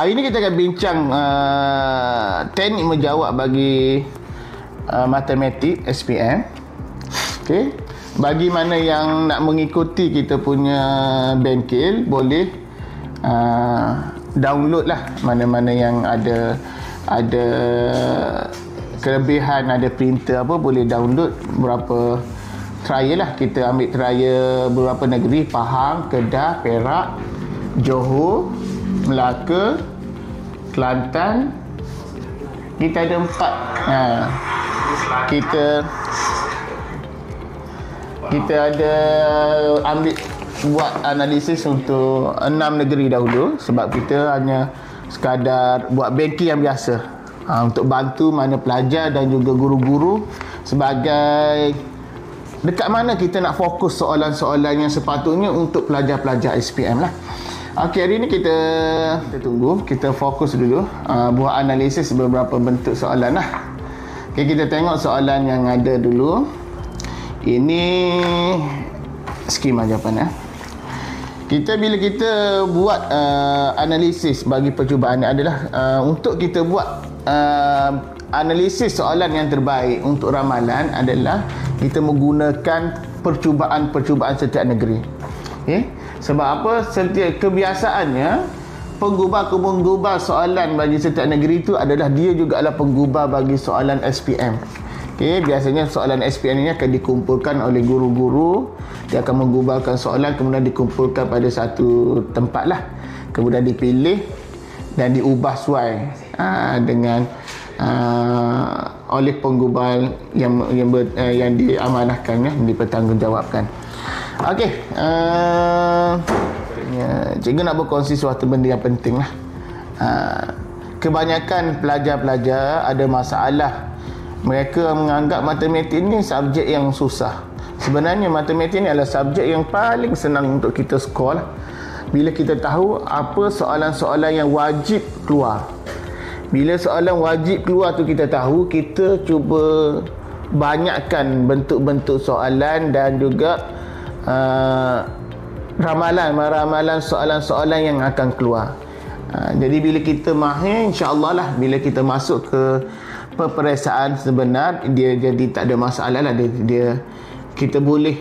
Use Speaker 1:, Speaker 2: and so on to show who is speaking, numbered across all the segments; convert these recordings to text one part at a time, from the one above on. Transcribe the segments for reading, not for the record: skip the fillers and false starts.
Speaker 1: Hari ini kita akan bincang teknik menjawab bagi matematik SPM. Okey. Bagi mana yang nak mengikuti kita punya bengkel, boleh download lah mana-mana yang ada kelebihan, ada printer apa, boleh download berapa trial lah. Kita ambil trial beberapa negeri: Pahang, Kedah, Perak, Johor, Melaka, Kelantan. Kita ada 4. Kita ada ambil buat analisis untuk 6 negeri dahulu, sebab kita hanya sekadar buat bengkel yang biasa untuk bantu mana pelajar dan juga guru-guru sebagai dekat mana kita nak fokus soalan-soalan yang sepatutnya untuk pelajar-pelajar SPM lah. Okey, hari ni kita tunggu, kita fokus dulu buat analisis beberapa bentuk soalan lah. Okey, kita tengok soalan yang ada dulu. Ini skema jawapan. Bila kita buat analisis bagi percubaan ni adalah untuk kita buat analisis soalan yang terbaik untuk ramalan adalah kita menggunakan percubaan setiap negeri. Okay? Sebab apa? Setiap kebiasaannya penggubah soalan bagi setiap negeri itu adalah dia juga adalah penggubah bagi soalan SPM. Okay, biasanya soalan SPM ini akan dikumpulkan oleh guru-guru. Dia akan menggubahkan soalan, kemudian dikumpulkan pada satu tempat lah, kemudian dipilih dan diubah sesuai dengan oleh penggubah yang diamanahkan, yang dipertanggungjawabkan. Okey, cikgu nak berkongsi suatu benda yang penting lah. Kebanyakan pelajar-pelajar ada masalah. Mereka menganggap matematik ni subjek yang susah. Sebenarnya matematik ni adalah subjek yang paling senang untuk kita skor lah. Bila kita tahu apa soalan-soalan yang wajib keluar. Bila soalan wajib keluar tu kita tahu, kita cuba banyakkan bentuk-bentuk soalan dan juga ramalan soalan-soalan yang akan keluar. Jadi bila kita mahir, insya-Allah lah, bila kita masuk ke peperiksaan sebenar, dia jadi tak ada masalah lah. Kita boleh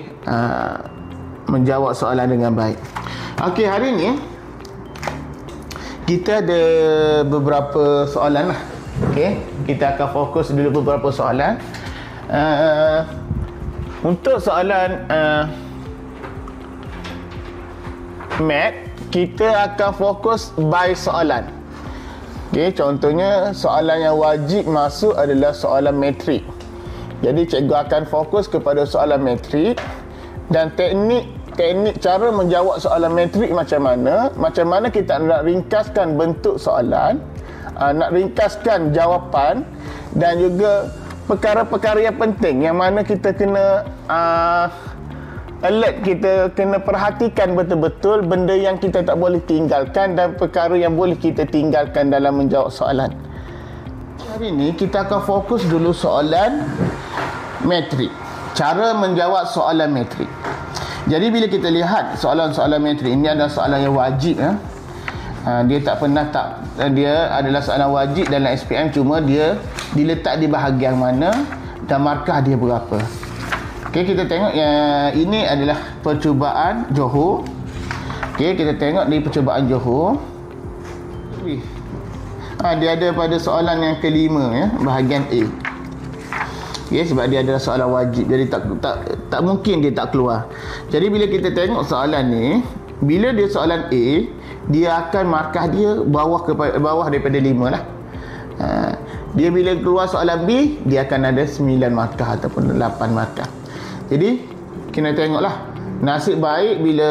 Speaker 1: menjawab soalan dengan baik. Okey, hari ni kita ada beberapa soalan lah. Okey, kita akan fokus dulu beberapa soalan. Untuk soalan Math, kita akan fokus by soalan. Okay, contohnya soalan yang wajib masuk adalah soalan metrik. Jadi cikgu akan fokus kepada soalan metrik dan teknik cara menjawab soalan metrik macam mana kita nak ringkaskan bentuk soalan, nak ringkaskan jawapan, dan juga perkara-perkara yang penting yang mana kita kena alert, kita kena perhatikan betul-betul benda yang kita tak boleh tinggalkan dan perkara yang boleh kita tinggalkan dalam menjawab soalan. Hari ini kita akan fokus dulu soalan metrik. Cara menjawab soalan metrik. Jadi bila kita lihat soalan-soalan metrik ini adalah soalan yang wajib. Dia adalah soalan wajib dalam SPM, cuma dia diletak di bahagian mana dan markah dia berapa. Okey, kita tengok yang ini adalah percubaan Johor. Okey, kita tengok di percubaan Johor. Dia ada pada soalan yang kelima, bahagian A. Okey, sebab dia adalah soalan wajib, jadi tak mungkin dia tak keluar. Jadi bila kita tengok soalan ni, bila dia soalan A, dia akan markah dia bawah daripada 5 lah. Dia bila keluar soalan B, dia akan ada 9 markah ataupun 8 markah. Jadi kena tengoklah. Nasib baik bila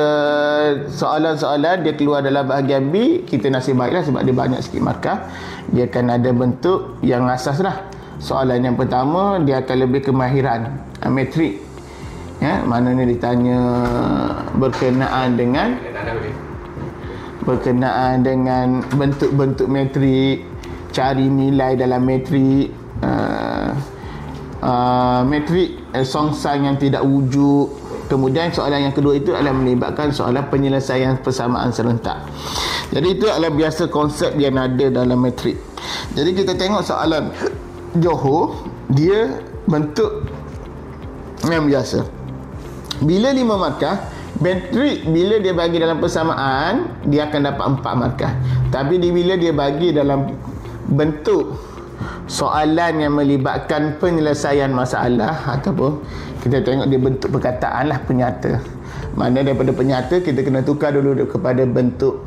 Speaker 1: soalan-soalan dia keluar dalam bahagian B, kita nasib baiklah sebab dia banyak sikit markah. Dia akan ada bentuk yang asas lah. Soalan yang pertama dia akan lebih kemahiran metrik. Mana ni ditanya berkenaan dengan bentuk-bentuk metrik, cari nilai dalam metrik, metrik songsang yang tidak wujud, Kemudian soalan yang kedua itu adalah melibatkan soalan penyelesaian persamaan serentak. Jadi itu adalah biasa konsep yang ada dalam matrik. Jadi kita tengok soalan Johor, dia bentuk yang biasa. Bila 5 markah, matrik bila dia bagi dalam persamaan, dia akan dapat 4 markah. Tapi bila dia bagi dalam bentuk soalan yang melibatkan penyelesaian masalah, ataupun kita tengok dia bentuk perkataan lah, penyata. Mana daripada penyata kita kena tukar dulu kepada bentuk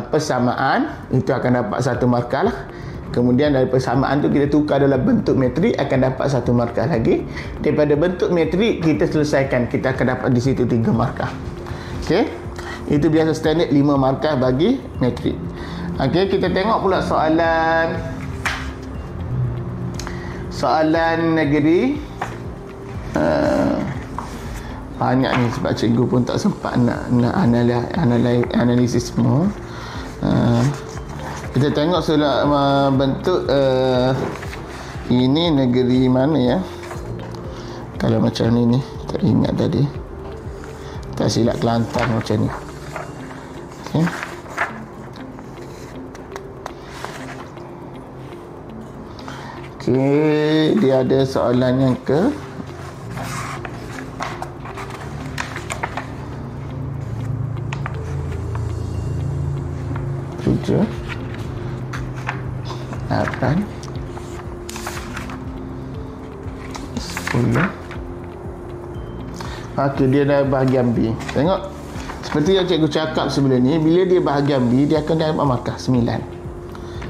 Speaker 1: persamaan, itu akan dapat 1 markah lah. Kemudian dari persamaan tu kita tukar dalam bentuk metrik, akan dapat 1 markah lagi. Daripada bentuk metrik kita selesaikan, kita akan dapat di situ 3 markah. Okey, itu biasa standard 5 markah bagi metrik. Okey, kita tengok pula soalan negeri. Banyak ni sebab cikgu pun tak sempat nak analisis semua. Kita tengok bentuk ini negeri mana ya. Kalau macam ni tak ingat tadi, tak silap Kelantan macam ni. Okay. Okey, dia ada soalan yang ke 7, 8, 10. Okey, dia dah bahagian B. Tengok, seperti yang cikgu cakap sebelum ni, bila dia bahagian B, dia akan dapat markah 9.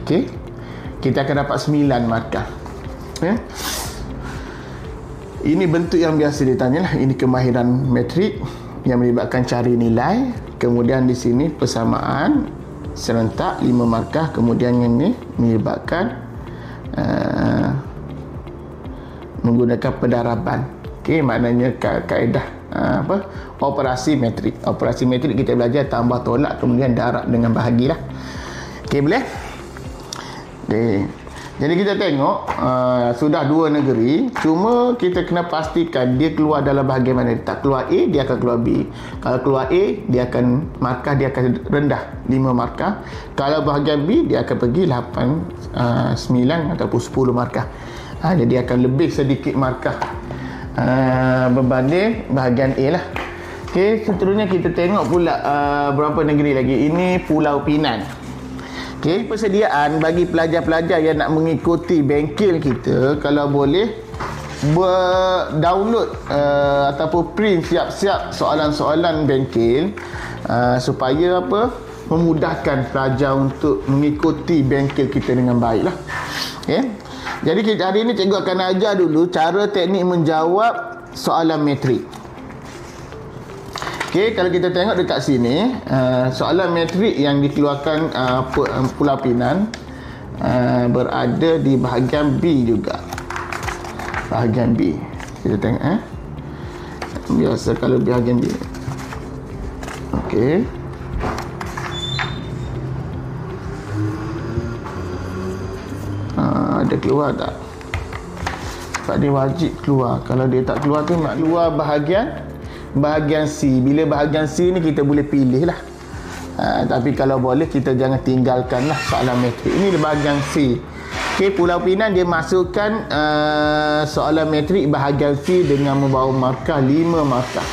Speaker 1: Okey, kita akan dapat 9 markah. Okay. Ini bentuk yang biasa ditanya lah. Ini kemahiran metrik yang melibatkan cari nilai. Kemudian di sini persamaan serentak 5 markah. Kemudian yang ni melibatkan menggunakan pendaraban. Okey, maknanya kaedah operasi metrik. Operasi metrik kita belajar tambah tolak kemudian darab dengan bahagilah. Okey, boleh? Okey. Jadi kita tengok sudah 2 negeri, cuma kita kena pastikan dia keluar dalam bahagian mana. Tak keluar A, dia akan keluar B. Kalau keluar A, dia akan markah dia akan rendah 5 markah. Kalau bahagian B, dia akan pergi 8, 9 ataupun 10 markah. Jadi akan lebih sedikit markah berbanding bahagian A lah. Okey, seterusnya kita tengok pula berapa negeri lagi. Ini Pulau Pinang. Okey, persediaan bagi pelajar-pelajar yang nak mengikuti bengkel kita, kalau boleh download ataupun print siap-siap soalan-soalan bengkel supaya memudahkan pelajar untuk mengikuti bengkel kita dengan baiklah. Okey. Jadi hari ini cikgu akan ajar dulu cara teknik menjawab soalan metrik. Okey, kalau kita tengok dekat sini, soalan metrik yang dikeluarkan Pulau Pinang berada di bahagian B juga. Bahagian B. Kita tengok biasa kalau bahagian B. Okey. Ada keluar tak? Sebab dia wajib keluar. Kalau dia tak keluar tu nak keluar bahagian C. Bila bahagian C ni kita boleh pilih lah. Tapi kalau boleh kita jangan tinggalkan lah soalan metrik. Ini bahagian C. Okey, Pulau Pinang dia masukkan soalan metrik bahagian C dengan membawa markah 5 markah.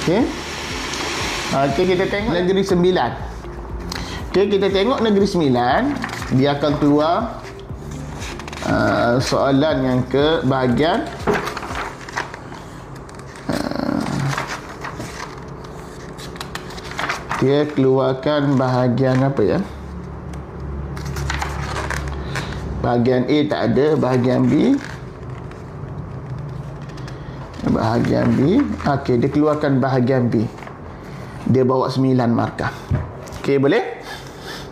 Speaker 1: Okey. Okey, kita tengok negeri 9. Okey, kita tengok negeri 9. Dia akan keluar soalan yang ke bahagian dia keluarkan bahagian apa ya? Bahagian A tak ada, bahagian B. Bahagian B. Okey, dia keluarkan bahagian B. Dia bawa 9 markah. Okey, boleh?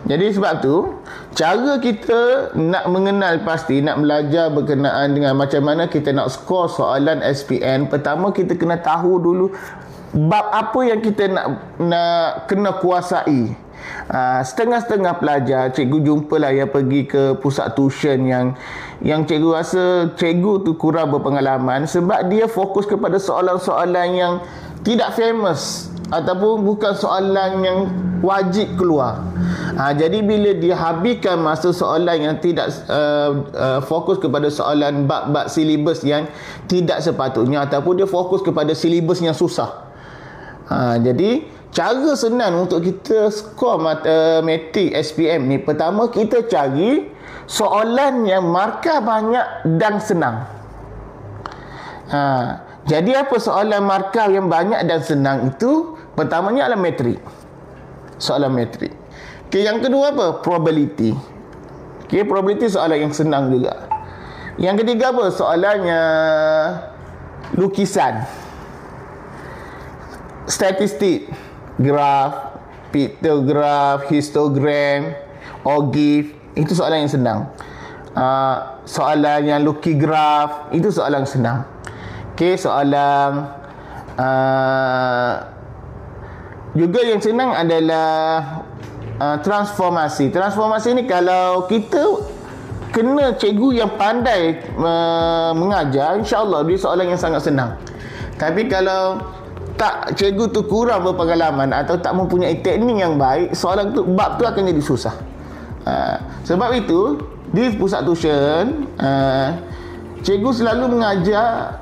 Speaker 1: Jadi sebab tu cara kita nak mengenal pasti, nak belajar berkenaan dengan macam mana kita nak skor soalan SPM, pertama kita kena tahu dulu bab apa yang kita nak kena kuasai. Setengah-setengah pelajar cikgu jumpalah yang pergi ke pusat tuition yang cikgu rasa cikgu tu kurang berpengalaman sebab dia fokus kepada soalan-soalan yang tidak famous ataupun bukan soalan yang wajib keluar. Jadi bila dia habiskan masa soalan yang tidak fokus kepada soalan bab-bab silibus yang tidak sepatutnya ataupun dia fokus kepada silibus yang susah. Jadi cara senang untuk kita skor matematik SPM ni, pertama kita cari soalan yang markah banyak dan senang. Jadi apa soalan markah yang banyak dan senang itu? Pertamanya adalah metrik. Soalan metrik. Okay, yang kedua apa? Probability. Okay, probability soalan yang senang juga. Yang ketiga apa? Soalannya lukisan. Statistik. Graf, pictograph, histogram, ogif. Itu soalan yang senang. Soalan yang lukis graf, itu soalan senang. Okay, soalan juga yang senang adalah transformasi. Transformasi ni kalau kita kena cikgu yang pandai mengajar, insya-Allah dia soalan yang sangat senang. Tapi kalau tak, cikgu tu kurang berpengalaman atau tak mempunyai teknik yang baik, soalan tu, bab tu akan jadi susah. Sebab itu di pusat tuition cikgu selalu mengajar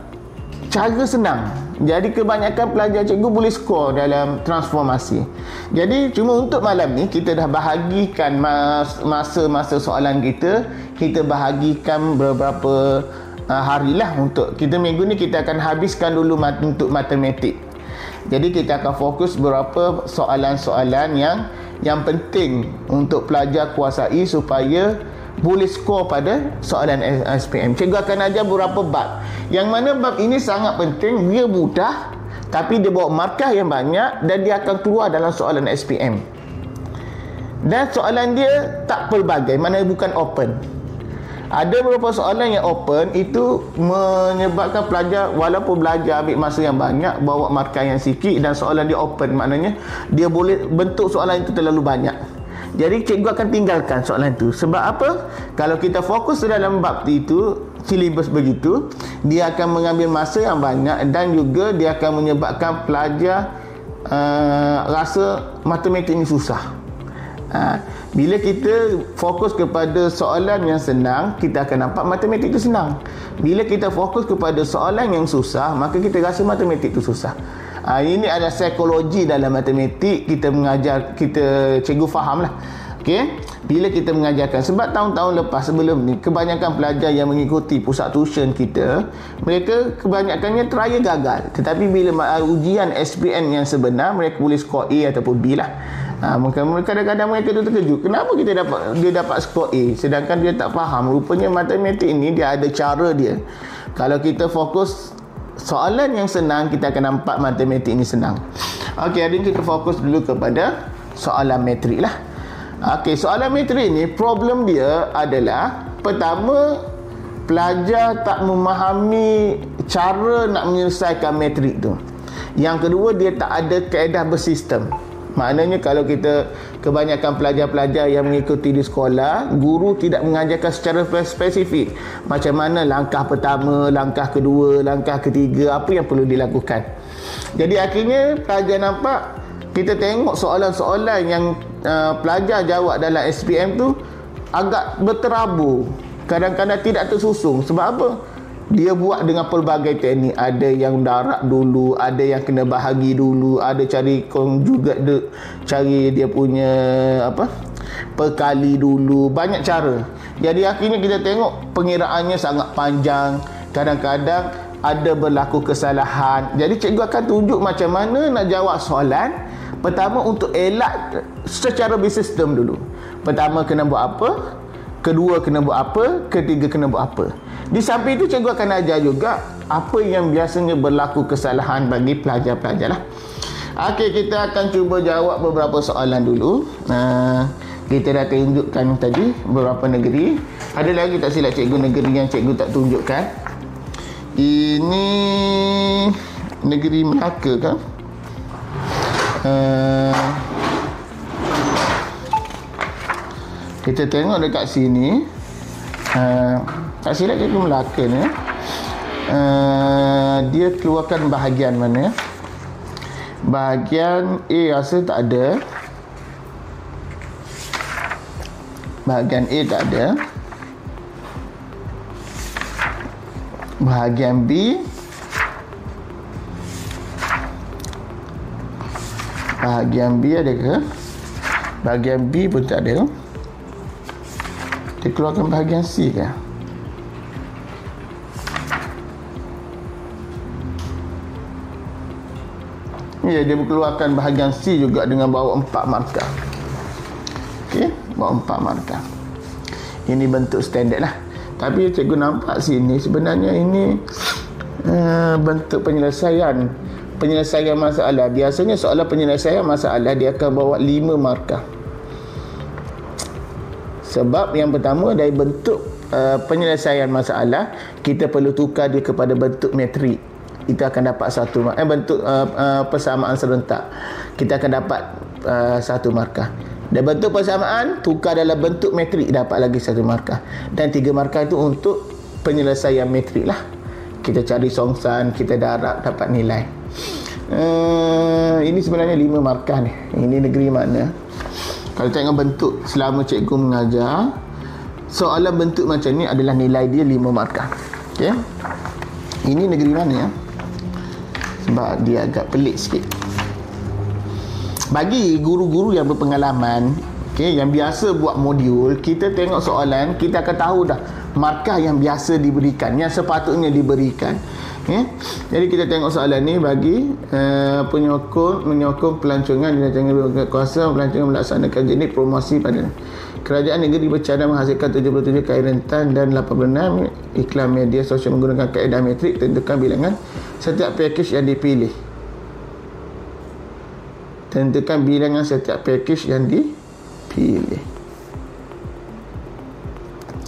Speaker 1: cara senang. Jadi kebanyakan pelajar cikgu boleh skor dalam transformasi. Jadi cuma untuk malam ni kita dah bahagikan masa-masa soalan kita. Kita bahagikan beberapa harilah untuk kita minggu ni kita akan habiskan dulu untuk matematik. Jadi kita akan fokus beberapa soalan-soalan yang penting untuk pelajar kuasai supaya boleh skor pada soalan SPM. Cikgu akan ajar beberapa bab. Yang mana bab ini sangat penting, dia mudah tapi dia bawa markah yang banyak dan dia akan keluar dalam soalan SPM. Dan soalan dia tak pelbagai, maknanya bukan open. Ada beberapa soalan yang open itu menyebabkan pelajar walaupun belajar ambil masa yang banyak, bawa markah yang sikit dan soalan dia open, maknanya dia boleh bentuk soalan itu terlalu banyak. Jadi cikgu akan tinggalkan soalan itu. Sebab apa? Kalau kita fokus dalam bab itu, silibus begitu, dia akan mengambil masa yang banyak dan juga dia akan menyebabkan pelajar rasa matematik ini susah. Bila kita fokus kepada soalan yang senang, kita akan nampak matematik itu senang. Bila kita fokus kepada soalan yang susah, maka kita rasa matematik itu susah. Ini ada psikologi dalam matematik. Kita mengajar, cikgu fahamlah. Okey, bila kita mengajarkan, sebab tahun-tahun lepas sebelum ni kebanyakan pelajar yang mengikuti pusat tuition kita, mereka kebanyakannya trial gagal. Tetapi bila ujian SPM yang sebenar, mereka boleh skor A ataupun B lah. Kadang-kadang mereka tu terkejut, kenapa dia dapat skor A sedangkan dia tak faham. Rupanya matematik ni dia ada cara dia. Kalau kita fokus soalan yang senang, kita akan nampak matematik ini senang. Okey, hari ini kita fokus dulu kepada soalan metrik lah. Okey, soalan metrik ni problem dia adalah, pertama, pelajar tak memahami cara nak menyelesaikan metrik tu. Yang kedua, dia tak ada kaedah bersistem. Maknanya kalau kita kebanyakan pelajar-pelajar yang mengikuti di sekolah, guru tidak mengajarkan secara spesifik macam mana langkah pertama, langkah kedua, langkah ketiga, apa yang perlu dilakukan. Jadi akhirnya pelajar nampak, kita tengok soalan-soalan yang pelajar jawab dalam SPM tu agak berterabur, kadang-kadang tidak tersusung. Sebab apa? Dia buat dengan pelbagai teknik. Ada yang darab dulu, ada yang kena bahagi dulu, ada cari konjugat, cari dia punya perkali dulu, banyak cara. Jadi akhirnya kita tengok pengiraannya sangat panjang, kadang-kadang ada berlaku kesalahan. Jadi cikgu akan tunjuk macam mana nak jawab soalan. Pertama, untuk elak secara bersistem dulu. Pertama kena buat apa, kedua kena buat apa, ketiga kena buat apa. Di samping itu cikgu akan ajar juga apa yang biasanya berlaku kesalahan bagi pelajar-pelajar lah. Okey, kita akan cuba jawab beberapa soalan dulu. Kita dah tunjukkan tadi beberapa negeri. Ada lagi tak silap cikgu negeri yang cikgu tak tunjukkan? Ini negeri Melaka kan? Kita tengok dekat sini. Tak silap cikgu Melaka ni. Dia keluarkan bahagian mana? Bahagian A rasa tak ada. Bahagian A tak ada. Bahagian B. Bahagian B ada ke? Bahagian B pun tak ada. Dia keluarkan bahagian C ke? Ya, dia keluarkan bahagian C juga dengan bawa 4 markah. Okey, bawa 4 markah. Ini bentuk standard lah. Tapi cikgu nampak sini sebenarnya ini bentuk penyelesaian masalah. Biasanya soalan penyelesaian masalah dia akan bawa 5 markah. Sebab yang pertama dari bentuk penyelesaian masalah, kita perlu tukar dia kepada bentuk metrik. Kita akan dapat bentuk persamaan serentak. Kita akan dapat 1 markah. Dan bentuk persamaan tukar dalam bentuk metrik, dapat lagi 1 markah. Dan 3 markah itu untuk penyelesaian metrik lah. Kita cari songsan, kita darab, dapat nilai. Ini sebenarnya 5 markah ni. Ini negeri mana? Kalau tengok bentuk selama cikgu mengajar, soalan bentuk macam ni adalah nilai dia 5 markah. Okay? Ini negeri mana ya? Sebab dia agak pelik sikit. Bagi guru-guru yang berpengalaman, yang biasa buat modul, kita tengok soalan, kita akan tahu dah markah yang biasa diberikan, yang sepatutnya diberikan. Jadi kita tengok soalan ni bagi menyokong pelancongan di rancangan kuasa pelancongan melaksanakan jenis promosi pada kerajaan negeri bercadang menghasilkan 77 kain rentan dan 86 iklan media sosial menggunakan kaedah metrik. Tentukan bilangan setiap pakej yang dipilih. Tentukan bilangan setiap pakej yang dipilih.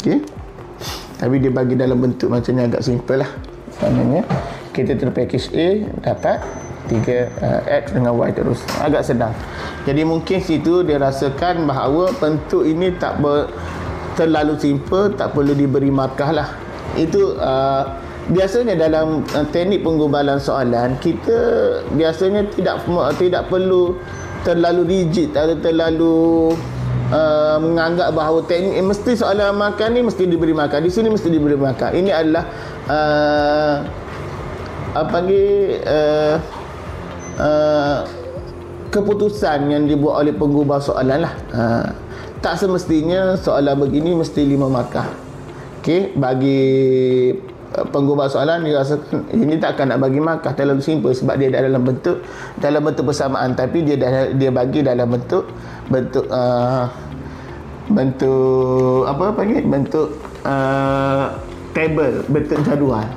Speaker 1: Okey. Tapi dia bagi dalam bentuk macam ni agak simple lah. Maknanya kita terus pakej A dapat 3 X dengan Y terus. Agak senang. Jadi mungkin situ dia rasakan bahawa bentuk ini terlalu simple, tak perlu diberi markah lah. Itu biasanya dalam teknik penggubalan soalan, kita biasanya tidak perlu terlalu rigid atau terlalu menganggap bahawa teknik mesti soalan makan ni mesti diberi markah, di sini mesti diberi markah. Ini adalah keputusan yang dibuat oleh penggubah soalan lah. Tak semestinya soalan begini mesti 5 markah. Okey, bagi penggubah soalan dia rasakan ini tak akan nak bagi markah, terlalu simple sebab dia dalam bentuk persamaan, tapi dia bagi dalam bentuk table, bentuk jadual.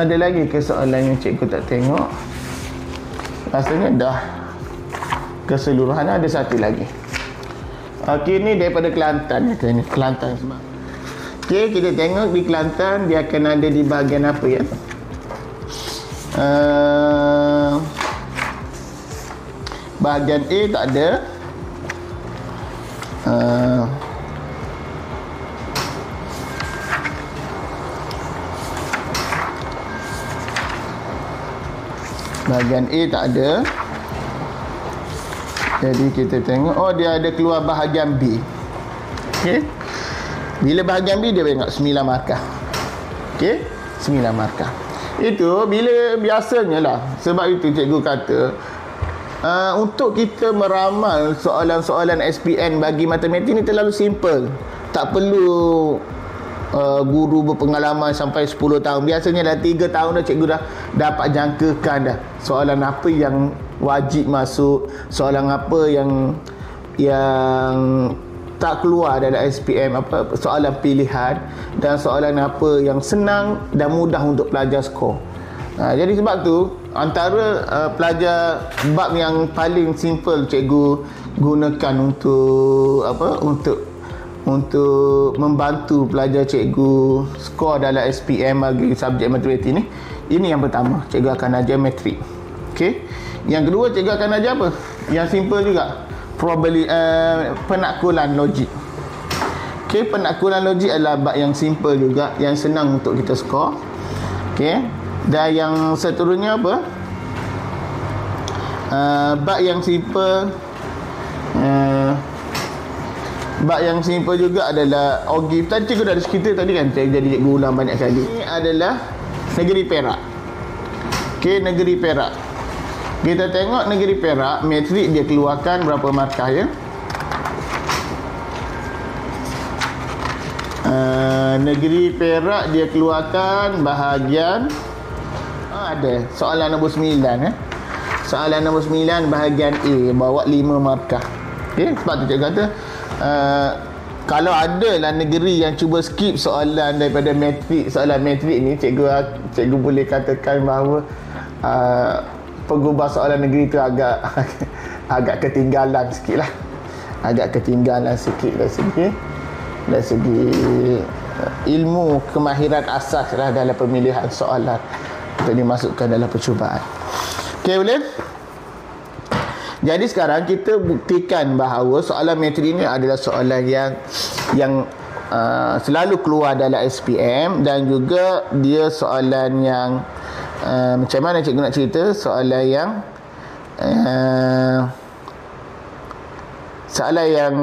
Speaker 1: Ada lagi ke soalan yang cikgu tak tengok? Rasanya dah keseluruhan. Ada satu lagi. Okey, ni daripada Kelantan. Ini Kelantan semua. Okey, kita tengok di Kelantan dia akan ada di bahagian apa ya? Bahagian A tak ada. Bahagian A tak ada. Jadi kita tengok, oh dia ada keluar bahagian B. Okey. Bila bahagian B dia tengok 9 markah. Okey, 9 markah. Itu bila biasanya lah. Sebab itu cikgu kata untuk kita meramal soalan-soalan SPM bagi matematik ni terlalu simple. Tak perlu guru berpengalaman sampai 10 tahun. Biasanya dah 3 tahun dah cikgu dah dapat jangkakan dah soalan apa yang wajib masuk, soalan apa yang tak keluar dalam SPM, apa soalan pilihan, dan soalan apa yang senang dan mudah untuk pelajar skor. Jadi sebab tu antara pelajar bab yang paling simple cikgu gunakan untuk membantu pelajar cikgu skor dalam SPM bagi subjek matematik ni. Ini yang pertama, cikgu akan ajar metrik. Okey. Yang kedua, cikgu akan ajar apa? Yang simple juga. penakkulan logik. Okey, penakkulan logik adalah bab yang simple juga, yang senang untuk kita skor. Okey. Dan yang seterusnya apa? Bab yang simple bab yang simple juga adalah OGIF. Tadi cikgu dah ada cerita tadi kan, saya jadi cikgu ulang banyak kali. Ini adalah negeri Perak. Okey, negeri Perak. Kita tengok negeri Perak, matrik dia keluarkan berapa markah ya? Negeri Perak dia keluarkan bahagian ada soalan nombor 9 Soalan nombor 9 bahagian A bawa 5 markah. Okey, sebab tu cikgu kata kalau ada lah negeri yang cuba skip soalan daripada matrik, soalan matrik ni, cikgu boleh katakan bahawa pengubah soalan negeri tu agak ketinggalan sikit lah. Agak ketinggalan sikit dari segi ilmu kemahiran asas lah dalam pemilihan soalan untuk dimasukkan dalam percubaan. Okey, boleh? Jadi sekarang kita buktikan bahawa soalan matrik ini adalah soalan yang selalu keluar dalam SPM, dan juga dia soalan yang macam mana cikgu nak cerita, soalan yang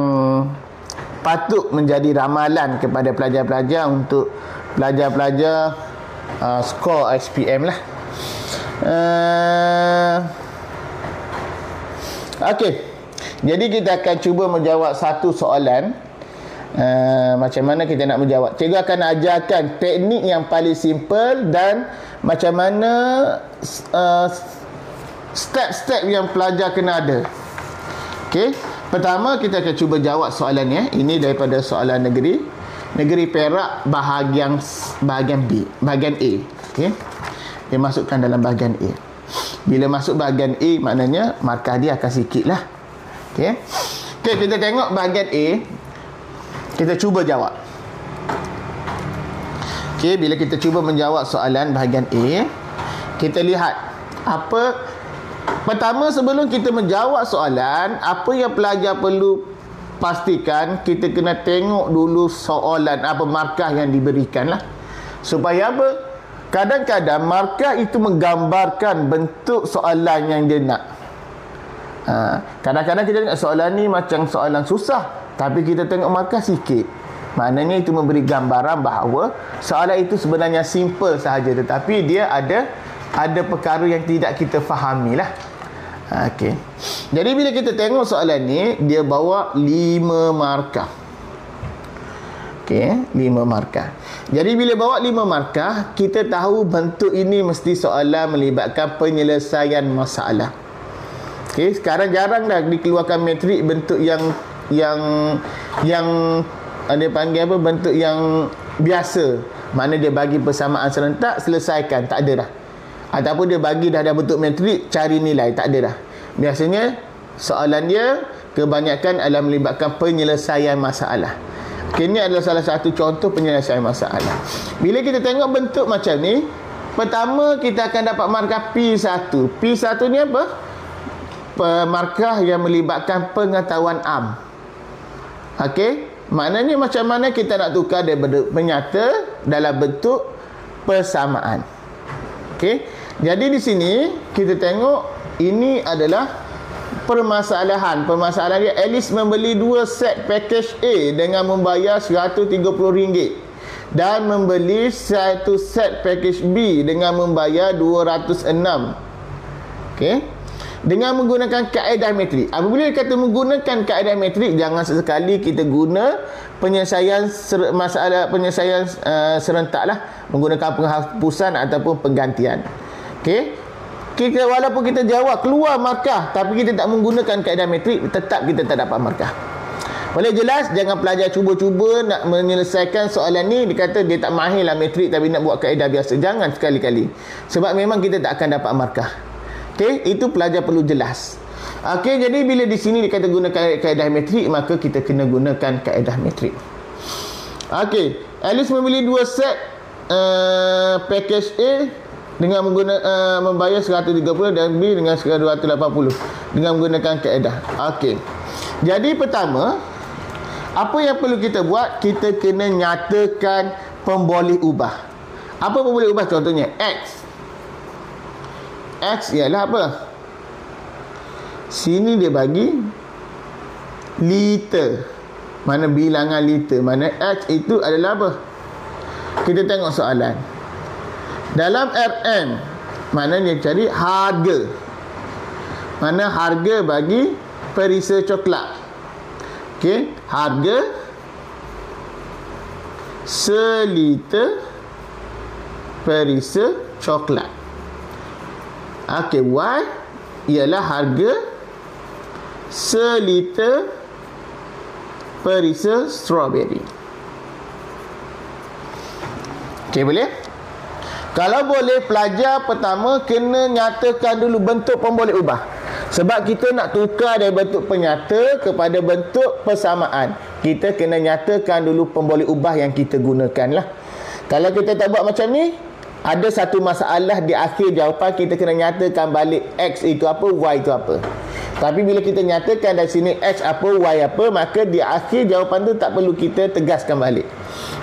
Speaker 1: patut menjadi ramalan kepada pelajar-pelajar untuk pelajar-pelajar skor SPM lah. Okey, jadi kita akan cuba menjawab satu soalan. Macam mana kita nak menjawab? Cikgu akan ajarkan teknik yang paling simple dan macam mana step-step yang pelajar kena ada. Okey, pertama kita akan cuba jawab soalan ni. Ini daripada soalan negeri Perak bahagian B, bahagian A. Okey, dia masukkan dalam bahagian A. Bila masuk bahagian A, maknanya markah dia akan sikit lah. Okey, kita tengok bahagian A. Kita cuba jawab. Okey, bila kita cuba menjawab soalan bahagian A, kita lihat apa. Pertama, sebelum kita menjawab soalan, apa yang pelajar perlu pastikan, kita kena tengok dulu soalan, apa markah yang diberikan lah. Supaya apa? Kadang-kadang markah itu menggambarkan bentuk soalan yang dia nak. Kadang-kadang kita tengok soalan ni macam soalan susah, tapi kita tengok markah sikit. Maknanya itu memberi gambaran bahawa soalan itu sebenarnya simple sahaja, tetapi dia ada perkara yang tidak kita fahami lah. Okey. Jadi bila kita tengok soalan ni, dia bawa 5 markah. Okey, 5 markah. Jadi bila bawa 5 markah, kita tahu bentuk ini mesti soalan melibatkan penyelesaian masalah. Okey, sekarang jarang dah dikeluarkan matrik bentuk yang ada panggil apa, bentuk yang biasa. Mana dia bagi persamaan serentak, selesaikan, tak ada dah. Ataupun dia bagi dah ada bentuk matrik, cari nilai, tak ada dah. Biasanya soalan dia kebanyakan adalah melibatkan penyelesaian masalah. Okay, ini adalah salah satu contoh penyelesaian masalah. Bila kita tengok bentuk macam ni, pertama kita akan dapat markah P1. P1 ni apa? Markah yang melibatkan pengetahuan am. Okey, maknanya macam mana kita nak tukar daripada menyata dalam bentuk persamaan. Okey, jadi di sini kita tengok ini adalah permasalahan. Permasalahan dia, Alice membeli 2 set package A dengan membayar RM130 dan membeli 1 set package B dengan membayar RM206. Okey, dengan menggunakan kaedah metrik. Apabila kata menggunakan kaedah metrik, jangan sesekali kita guna penyelesaian serentak lah, menggunakan penghapusan ataupun penggantian. Okey, kita walaupun kita jawab keluar markah tapi kita tak menggunakan kaedah metrik, tetap kita tak dapat markah. Boleh jelas? Jangan pelajar cuba-cuba nak menyelesaikan soalan ni, dia kata dia tak mahir lah metrik tapi nak buat kaedah biasa. Jangan sekali-kali, sebab memang kita tak akan dapat markah. Okey, itu pelajar perlu jelas. Okey, jadi bila di sini dikata gunakan kaedah metrik, maka kita kena gunakan kaedah metrik. Okey, Alice membeli 2 set package A dengan membayar 130 dan B dengan 280 dengan menggunakan kaedah. Okey, Jadi pertama, apa yang perlu kita buat? Kita kena nyatakan pemboleh ubah. Apa pemboleh ubah? Contohnya X. X ialah apa? Sini dia bagi liter. Mana bilangan liter? Mana X itu adalah apa? Kita tengok soalan. Dalam RM, mana dia cari harga. Mana harga bagi perisa coklat. Okey, harga seliter perisa coklat. Okey, Y ialah harga seliter perisa strawberry. Okey, boleh? Kalau boleh, pelajar pertama kena nyatakan dulu bentuk pemboleh ubah. Sebab kita nak tukar dari bentuk penyata kepada bentuk persamaan, kita kena nyatakan dulu pemboleh ubah yang kita gunakan lah. Kalau kita tak buat macam ni, ada satu masalah di akhir jawapan, kita kena nyatakan balik X itu apa, Y itu apa. Tapi bila kita nyatakan dari sini X apa, Y apa, maka di akhir jawapan tu tak perlu kita tegaskan balik.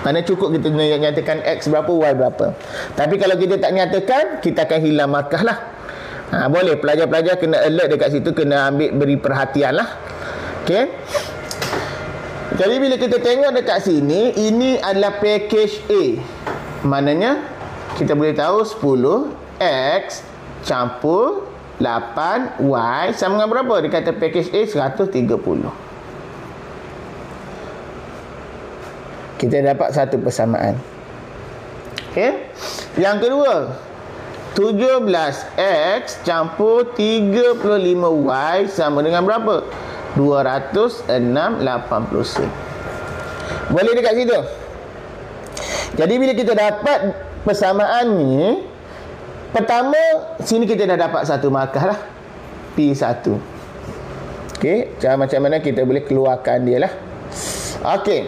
Speaker 1: Mana cukup kita nyatakan X berapa, Y berapa. Tapi kalau kita tak nyatakan, kita akan hilang markah lah. Boleh, pelajar-pelajar kena alert dekat situ, kena beri perhatian lah. Okay. Jadi bila kita tengok dekat sini, ini adalah package A. Maknanya kita boleh tahu 10 X campur 8 Y sama dengan berapa? Dia kata package A 130. Kita dapat satu persamaan. Okay. Yang kedua, 17X campur 35Y sama dengan berapa? 206.80. Boleh dekat situ? Jadi bila kita dapat persamaan ni, pertama sini kita dah dapat satu markah lah, P1. Okey, cara macam mana kita boleh keluarkan dia lah. Okey,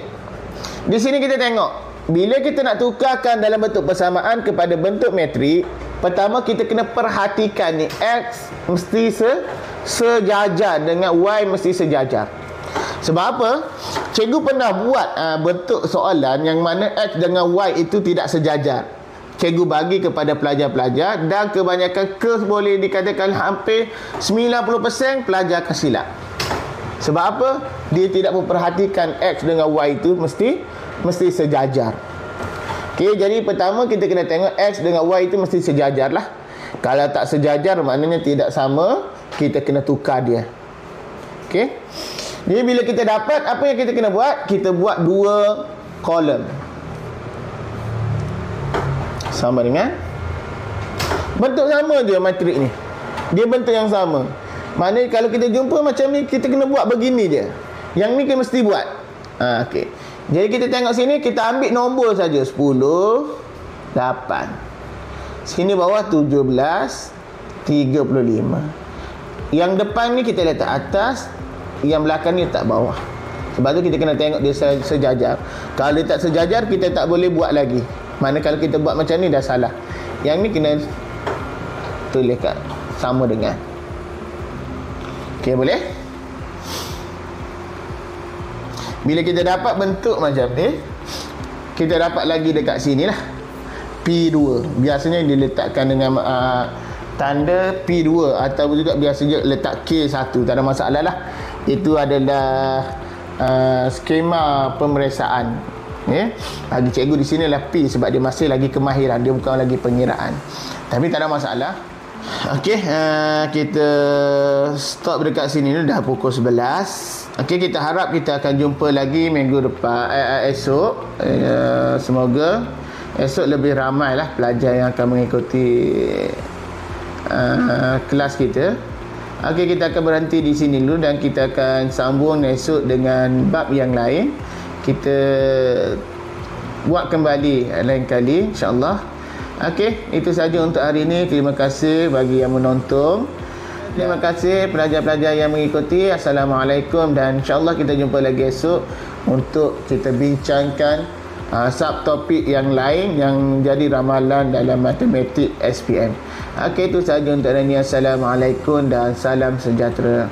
Speaker 1: di sini kita tengok, bila kita nak tukarkan dalam bentuk persamaan kepada bentuk metrik, pertama kita kena perhatikan ni, X mesti sejajar dengan Y mesti sejajar. Sebab apa? Cikgu pernah buat bentuk soalan yang mana X dengan Y itu tidak sejajar. Cikgu bagi kepada pelajar-pelajar dan kebanyakan kes boleh dikatakan hampir 90% pelajar akan silap. Sebab apa? Dia tidak memperhatikan X dengan Y itu mesti sejajar. Okey, jadi pertama kita kena tengok X dengan Y itu mesti sejajar lah. Kalau tak sejajar maknanya tidak sama, kita kena tukar dia. Okey. Jadi bila kita dapat, apa yang kita kena buat? Kita buat dua kolom. Sama dengan bentuk sama je matrik ni. Dia bentuk yang sama. Maknanya kalau kita jumpa macam ni, kita kena buat begini je. Yang ni kita mesti buat. Okey. Jadi kita tengok sini, kita ambil nombor saja 10, 8. Sini bawah 17, 35. Yang depan ni kita letak atas, yang belakang ni letak bawah. Sebab tu kita kena tengok dia sejajar. Kalau dia tak sejajar, kita tak boleh buat lagi. Mana kalau kita buat macam ni dah salah. Yang ni kena tulis kat sama dengan. Okey, boleh? Bila kita dapat bentuk macam ni, kita dapat lagi dekat sini lah, P2. Biasanya diletakkan dengan tanda P2 atau juga biasanya letak K1. Tak ada masalah lah. Itu adalah skema pemeriksaan. Bagi cikgu di sini adalah P sebab dia masih lagi kemahiran, dia bukan lagi pengiraan. Tapi tak ada masalah. Okey, kita stop dekat sini ni, dah pukul 11. Okey, kita harap kita akan jumpa lagi minggu depan, esok. Semoga esok lebih ramai lah pelajar yang akan mengikuti kelas kita. Okey, kita akan berhenti di sini dulu dan kita akan sambung esok dengan bab yang lain. Kita buat kembali lain kali, insya-Allah. Okey, itu saja untuk hari ini. Terima kasih bagi yang menonton. Terima kasih pelajar-pelajar yang mengikuti. Assalamualaikum dan insya-Allah kita jumpa lagi esok untuk kita bincangkan subtopik yang lain yang jadi ramalan dalam matematik SPM. Okey, itu saja untuk hari ini. Assalamualaikum dan salam sejahtera.